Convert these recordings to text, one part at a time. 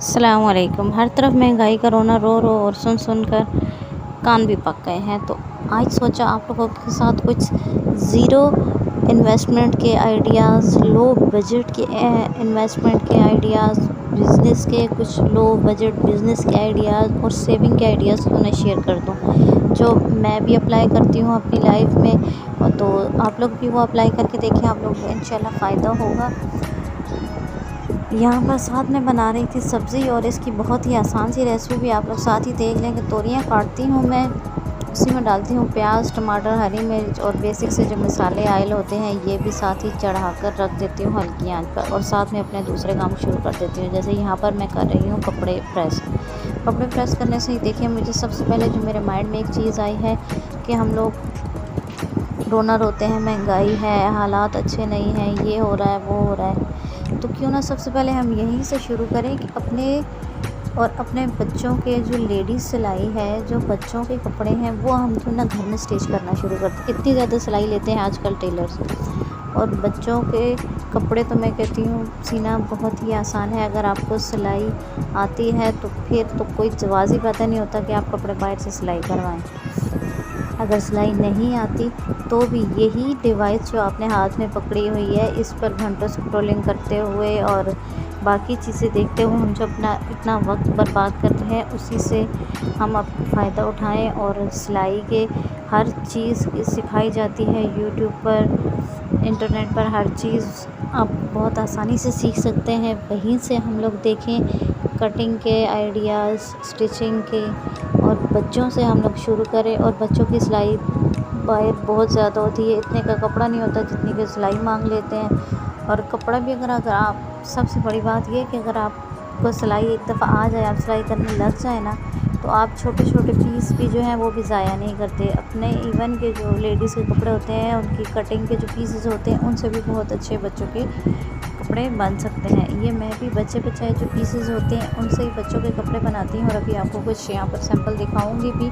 अस्सलाम वालेकुम। हर तरफ महंगाई का रोना रो रो और सुन सुन कर कान भी पक गए हैं। तो आज सोचा आप लोगों के साथ कुछ ज़ीरो इन्वेस्टमेंट के आइडियाज़, लो बजट के इन्वेस्टमेंट के आइडियाज़, बिज़नेस के कुछ लो बजट बिज़नेस के आइडियाज़ और सेविंग के आइडियाज़ क्यों ना शेयर कर दूँ, जो मैं भी अप्लाई करती हूँ अपनी लाइफ में। और तो आप लोग भी वो अप्लाई करके देखें, आप लोग को इंशाल्लाह फ़ायदा होगा। यहाँ पर साथ में बना रही थी सब्ज़ी और इसकी बहुत ही आसान सी रेसिपी भी आप लोग साथ ही देख लें कि तोरियाँ काटती हूँ मैं, उसी में डालती हूँ प्याज, टमाटर, हरी मिर्च और बेसिक से जो मसाले आयल होते हैं ये भी साथ ही चढ़ाकर रख देती हूँ हल्की आंच पर, और साथ में अपने दूसरे काम शुरू कर देती हूँ। जैसे यहाँ पर मैं कर रही हूँ कपड़े प्रेस करने से ही देखिए मुझे सबसे पहले जो मेरे माइंड में एक चीज़ आई है कि हम लोग रोना रोते हैं, महंगाई है, हालात अच्छे नहीं हैं, ये हो रहा है वो हो रहा है, तो क्यों ना सबसे पहले हम यहीं से शुरू करें कि अपने बच्चों के जो लेडीज़ सिलाई है, जो बच्चों के कपड़े हैं वो हम क्यों ना घर में स्टिच करना शुरू करते। इतनी ज़्यादा सिलाई लेते हैं आजकल टेलर्स, और बच्चों के कपड़े तो मैं कहती हूँ सीना बहुत ही आसान है। अगर आपको सिलाई आती है तो फिर तो कोई जवाज़ ही पता नहीं होता कि आप कपड़े बाहर से सिलाई करवाएं। अगर सिलाई नहीं आती तो भी यही डिवाइस जो आपने हाथ में पकड़ी हुई है, इस पर घंटों स्क्रॉलिंग करते हुए और बाकी चीज़ें देखते हुए हम जो अपना इतना वक्त बर्बाद करते हैं, उसी से हम अब फ़ायदा उठाएं। और सिलाई के हर चीज़ सिखाई जाती है यूट्यूब पर, इंटरनेट पर हर चीज़ आप बहुत आसानी से सीख सकते हैं। वहीं से हम लोग देखें कटिंग के आइडियाज़, स्टिचिंग के, और बच्चों से हम लोग शुरू करें। और बच्चों की सिलाई बाहर बहुत ज़्यादा होती है, इतने का कपड़ा नहीं होता जितनी की सिलाई मांग लेते हैं। और कपड़ा भी अगर आप, सबसे बड़ी बात यह है कि अगर आपको सिलाई एक दफ़ा आ जाए, आप सिलाई करने लग जाए ना, तो आप छोटे छोटे पीस भी जो हैं वो भी ज़ाया नहीं करते अपने। इवन के जो लेडीज़ के कपड़े होते हैं उनकी कटिंग के जो पीसेस होते हैं उनसे भी बहुत अच्छे बच्चों के कपड़े बन सकते हैं। ये मैं भी बच्चे बचाए जो पीसेस होते हैं उनसे ही बच्चों के कपड़े बनाती हूँ। और अभी आपको कुछ यहाँ पर सैंपल दिखाऊंगी भी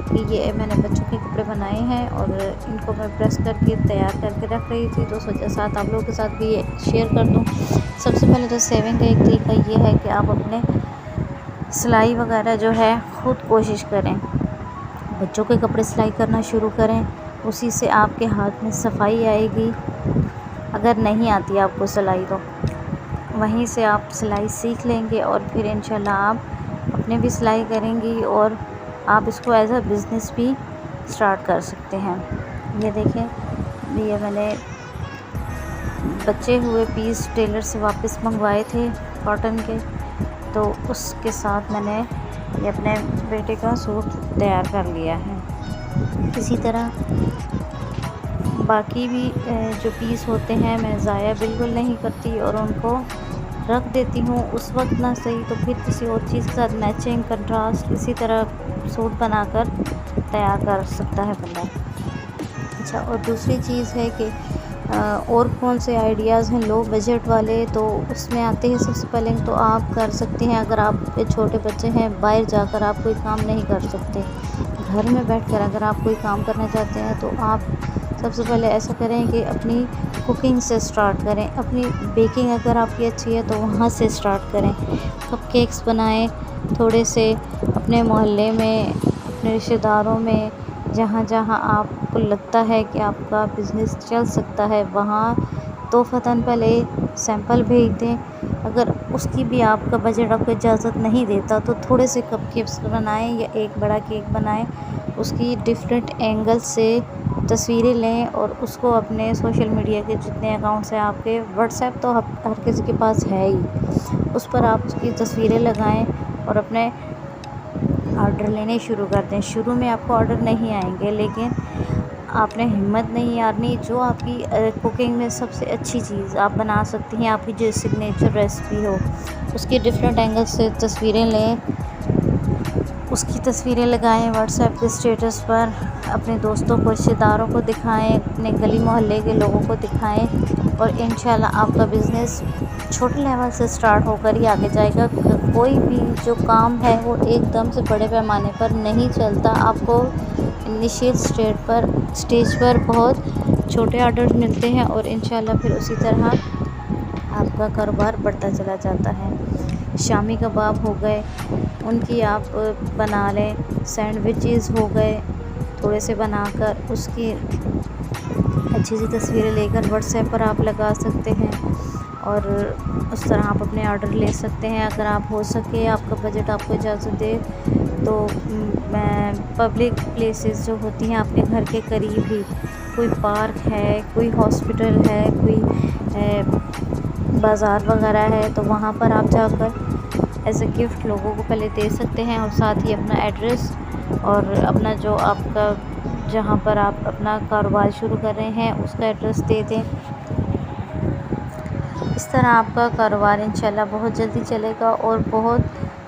कि ये मैंने बच्चों के कपड़े बनाए हैं और इनको मैं प्रेस करके तैयार करके रख रही थी, तो सोचा साथ आप लोगों के साथ भी ये शेयर कर दूँ। सबसे पहले तो सेविंग का एक तरीका ये है कि आप अपने सिलाई वगैरह जो है ख़ुद कोशिश करें, बच्चों के कपड़े सिलाई करना शुरू करें, उसी से आपके हाथ में सफाई आएगी। अगर नहीं आती आपको सिलाई तो वहीं से आप सिलाई सीख लेंगे और फिर इंशाल्लाह आप अपने भी सिलाई करेंगी और आप इसको एज अ बिज़नेस भी स्टार्ट कर सकते हैं। ये देखें, ये मैंने बचे हुए पीस टेलर से वापस मंगवाए थे कॉटन के, तो उसके साथ मैंने ये अपने बेटे का सूट तैयार कर लिया है। इसी तरह बाकी भी जो पीस होते हैं मैं ज़ाया बिल्कुल नहीं करती और उनको रख देती हूँ। उस वक्त ना सही तो फिर किसी और चीज़ के साथ मैचिंग, कंट्रास्ट, इसी तरह सूट बनाकर तैयार कर सकता है बंदा। अच्छा, और दूसरी चीज़ है कि और कौन से आइडियाज़ हैं लो बजट वाले, तो उसमें आते हैं सबसे पहले तो आप कर सकते हैं, अगर आप छोटे बच्चे हैं, बाहर जाकर आप कोई काम नहीं कर सकते, घर में बैठकर अगर आप कोई काम करना चाहते हैं तो आप सबसे पहले ऐसा करें कि अपनी कुकिंग से स्टार्ट करें। अपनी बेकिंग अगर आपकी अच्छी है तो वहाँ से स्टार्ट करें। कपकेक्स बनाएं थोड़े से, अपने मोहल्ले में, अपने रिश्तेदारों में, जहाँ जहाँ आपको लगता है कि आपका बिज़नेस चल सकता है वहाँ तोहफ़तन पहले सैंपल भेज दें। अगर उसकी भी आपका बजट आपको इजाज़त नहीं देता तो थोड़े से कपकेक्स बनाएं या एक बड़ा केक बनाएं, उसकी डिफरेंट एंगल से तस्वीरें लें और उसको अपने सोशल मीडिया के जितने अकाउंट्स हैं आपके, व्हाट्सएप तो हर किसी के पास है ही, उस पर आप उसकी तस्वीरें लगाएं और अपने ऑर्डर लेने शुरू कर दें। शुरू में आपको ऑर्डर नहीं आएंगे, लेकिन आपने हिम्मत नहीं हारनी। जो आपकी कुकिंग में सबसे अच्छी चीज़ आप बना सकती हैं, आपकी जो सिग्नेचर रेसिपी हो, उसकी डिफरेंट एंगल से तस्वीरें लें, उसकी तस्वीरें लगाएं व्हाट्सएप के स्टेटस पर, अपने दोस्तों को, रिश्तेदारों को दिखाएं, अपने गली मोहल्ले के लोगों को दिखाएं और इंशाल्लाह आपका बिज़नेस छोटे लेवल से स्टार्ट होकर ही आगे जाएगा। कोई भी जो काम है वो एकदम से बड़े पैमाने पर नहीं चलता, आपको इनिशियल स्टेज पर बहुत छोटे ऑर्डर मिलते हैं और इंशाल्लाह फिर उसी तरह आप आपका कारोबार बढ़ता चला जाता है। शामी कबाब हो गए, उनकी आप बना लें। सैंडविचेस हो गए, थोड़े से बनाकर उसकी अच्छी सी तस्वीरें लेकर व्हाट्सएप पर आप लगा सकते हैं और उस तरह आप अपने ऑर्डर ले सकते हैं। अगर आप हो सके, आपका बजट आपको इजाज़त दे, तो मैं पब्लिक प्लेसेस जो होती हैं आपके घर के करीब ही, कोई पार्क है, कोई हॉस्पिटल है, कोई बाज़ार वगैरह है, तो वहाँ पर आप जाकर एज ए गिफ्ट लोगों को पहले दे सकते हैं और साथ ही अपना एड्रेस और अपना जो आपका जहाँ पर आप अपना कारोबार शुरू कर रहे हैं उसका एड्रेस दे दें। इस तरह आपका कारोबार इंशाल्लाह बहुत जल्दी चलेगा और बहुत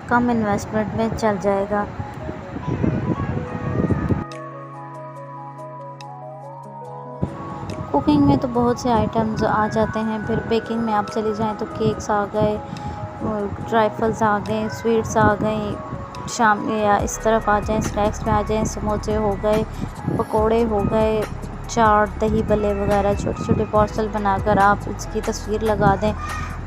कम इन्वेस्टमेंट में चल जाएगा। कुकिंग में तो बहुत से आइटम्स आ जाते हैं। फिर बेकिंग में आप चले जाएं तो केक्स आ गए, ट्राइफल्स आ गए, स्वीट्स आ गई। शाम या इस तरफ आ जाएं, स्नैक्स में आ जाएं, समोसे हो गए, पकोड़े हो गए, चाट, दही बल्ले वगैरह छोटे छोटे पार्सल बनाकर आप इसकी तस्वीर लगा दें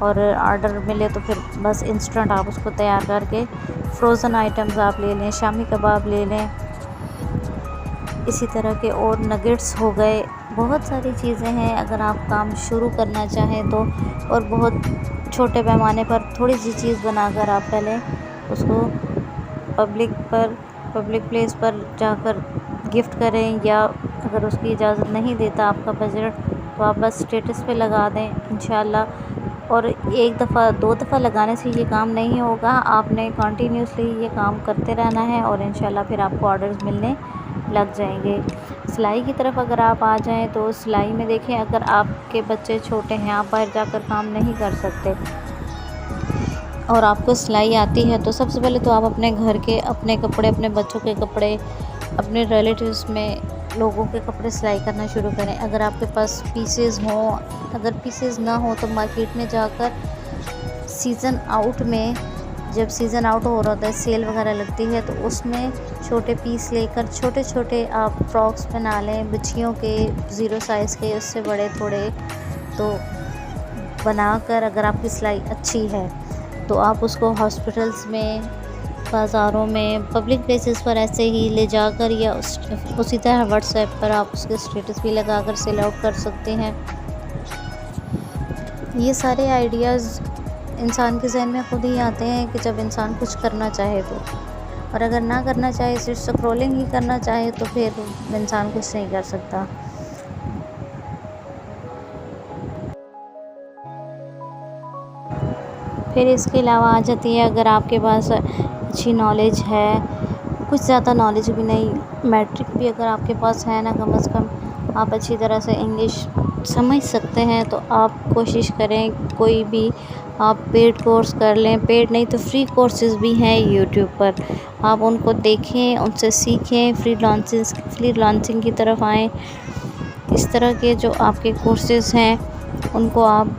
और ऑर्डर मिले तो फिर बस इंस्टेंट आप उसको तैयार करके फ्रोज़न आइटम्स आप ले लें, शामी कबाब ले लें, इसी तरह के और नगेट्स हो गए। बहुत सारी चीज़ें हैं अगर आप काम शुरू करना चाहें तो, और बहुत छोटे पैमाने पर थोड़ी सी चीज़ बनाकर आप पहले उसको पब्लिक प्लेस पर जाकर गिफ्ट करें, या अगर उसकी इजाज़त नहीं देता आपका बजट तो आप बस स्टेटस पे लगा दें इंशाल्लाह। और एक दफ़ा दो दफ़ा लगाने से ये काम नहीं होगा, आपने कंटिन्यूसली ये काम करते रहना है और इंशाल्लाह फिर आपको ऑर्डर्स मिलने लग जाएंगे। सिलाई की तरफ अगर आप आ जाएं तो सिलाई में देखें, अगर आपके बच्चे छोटे हैं, आप बाहर जाकर काम नहीं कर सकते और आपको सिलाई आती है, तो सबसे पहले तो आप अपने घर के अपने कपड़े, अपने बच्चों के कपड़े, अपने रिलेटिव्स में लोगों के कपड़े सिलाई करना शुरू करें। अगर आपके पास पीसेस हों, अगर पीसेस ना हो तो मार्केट में जाकर सीज़न आउट में, जब सीज़न आउट हो रहा होता है, सेल वगैरह लगती है, तो उसमें छोटे पीस लेकर छोटे छोटे आप फ्रॉक्स बना लें बच्चियों के, 0 साइज़ के, उससे बड़े थोड़े, तो बनाकर अगर आपकी सिलाई अच्छी है तो आप उसको हॉस्पिटल्स में, बाज़ारों में, पब्लिक प्लेसेस पर ऐसे ही ले जाकर या उसी तरह व्हाट्सएप पर आप उसके स्टेटस भी लगाकर सेल आउट कर सकते हैं। ये सारे आइडियाज़ इंसान के जहन में खुद ही आते हैं कि जब इंसान कुछ करना चाहे तो, और अगर ना करना चाहे, सिर्फ स्क्रॉलिंग ही करना चाहे, तो फिर इंसान कुछ नहीं कर सकता। फिर इसके अलावा आ जाती है, अगर आपके पास अच्छी नॉलेज है, कुछ ज़्यादा नॉलेज भी नहीं, मैट्रिक भी अगर आपके पास है ना, कम से कम आप अच्छी तरह से इंग्लिश समझ सकते हैं, तो आप कोशिश करें कोई भी आप पेड कोर्स कर लें। पेड नहीं तो फ्री कोर्सेज़ भी हैं यूट्यूब पर, आप उनको देखें, उनसे सीखें, फ्रीलांसिंग की तरफ आएँ। इस तरह के जो आपके कोर्सेज़ हैं उनको आप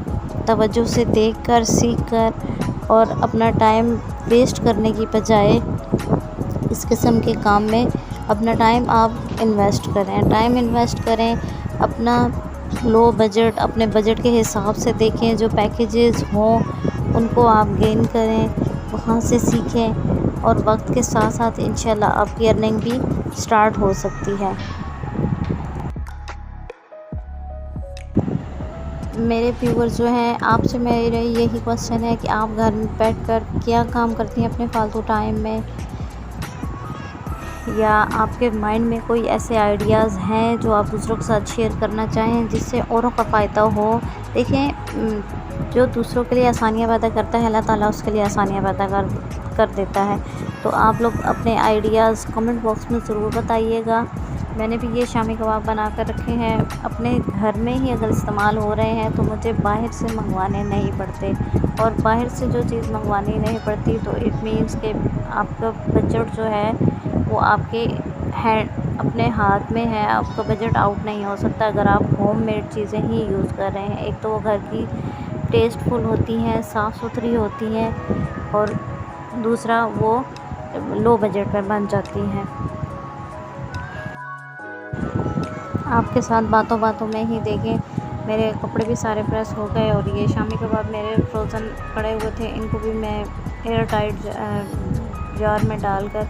तवज्जो से देखकर, सीखकर और अपना टाइम वेस्ट करने की बजाय इस किस्म के काम में अपना टाइम आप इन्वेस्ट करें। अपना लो बजट, अपने बजट के हिसाब से देखें, जो पैकेजेस हों उनको आप गेन करें, वहाँ से सीखें और वक्त के साथ साथ इंशाल्लाह आपकी अर्निंग भी स्टार्ट हो सकती है। मेरे व्यूअर्स जो हैं, आपसे मेरा यही क्वेश्चन है कि आप घर में बैठकर क्या काम करती हैं अपने फालतू टाइम में, या आपके माइंड में कोई ऐसे आइडियाज़ हैं जो आप दूसरों के साथ शेयर करना चाहें जिससे औरों का फ़ायदा हो। देखें, जो दूसरों के लिए आसानियाँ पैदा करता है, अल्लाह ताला उसके लिए आसानियाँ पैदा कर देता है। तो आप लोग अपने आइडियाज़ कमेंट बॉक्स में ज़रूर बताइएगा। मैंने भी ये शामी कबाब बना कर रखे हैं, अपने घर में ही अगर इस्तेमाल हो रहे हैं तो मुझे बाहर से मंगवाने नहीं पड़ते, और बाहर से जो चीज़ मंगवानी नहीं पड़ती तो इट मीन्स कि आपका बजट जो है वो आपके अपने हाथ में है, आपका बजट आउट नहीं हो सकता अगर आप होममेड चीज़ें ही यूज़ कर रहे हैं। एक तो वो घर की टेस्टफुल होती हैं, साफ़ सुथरी होती हैं, और दूसरा वो लो बजट पर बन जाती हैं। आपके साथ बातों बातों में ही देखें मेरे कपड़े भी सारे प्रेस हो गए और ये शामी कबाब मेरे फ्रोज़न पड़े हुए थे, इनको भी मैं एयर टाइट जार में डालकर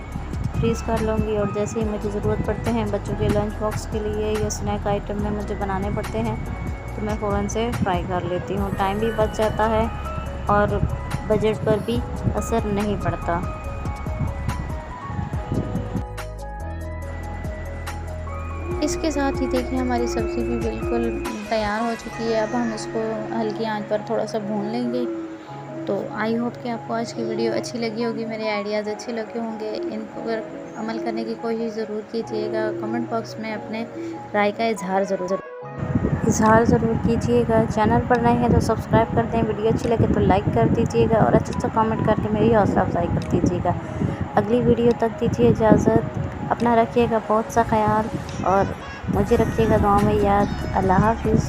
फ्रीज़ कर लूँगी। और जैसे ही मुझे ज़रूरत पड़ते हैं बच्चों के लंच बॉक्स के लिए या स्नैक आइटम में मुझे बनाने पड़ते हैं तो मैं फ़ौरन से फ्राई कर लेती हूँ। टाइम भी बच जाता है और बजट पर भी असर नहीं पड़ता। इसके साथ ही देखिए हमारी सब्ज़ी भी बिल्कुल तैयार हो चुकी है। अब हम इसको हल्की आंच पर थोड़ा सा भून लेंगे। तो आई होप कि आपको आज की वीडियो अच्छी लगी होगी, मेरे आइडियाज़ अच्छे लगे होंगे। इन पर अमल करने की कोशिश ज़रूर कीजिएगा। कमेंट बॉक्स में अपने राय का इज़हार ज़रूर कीजिएगा। चैनल पर नए हैं तो सब्सक्राइब कर दें, वीडियो अच्छी लगे तो लाइक कर दीजिएगा और अच्छा कमेंट करके मेरी हौसला अफजाई कर दीजिएगा। अगली वीडियो तक दीजिए इजाज़त। अपना रखिएगा बहुत सा ख्याल और मुझे रखिएगा दुआ में याद। अल्लाह हाफ़िज़।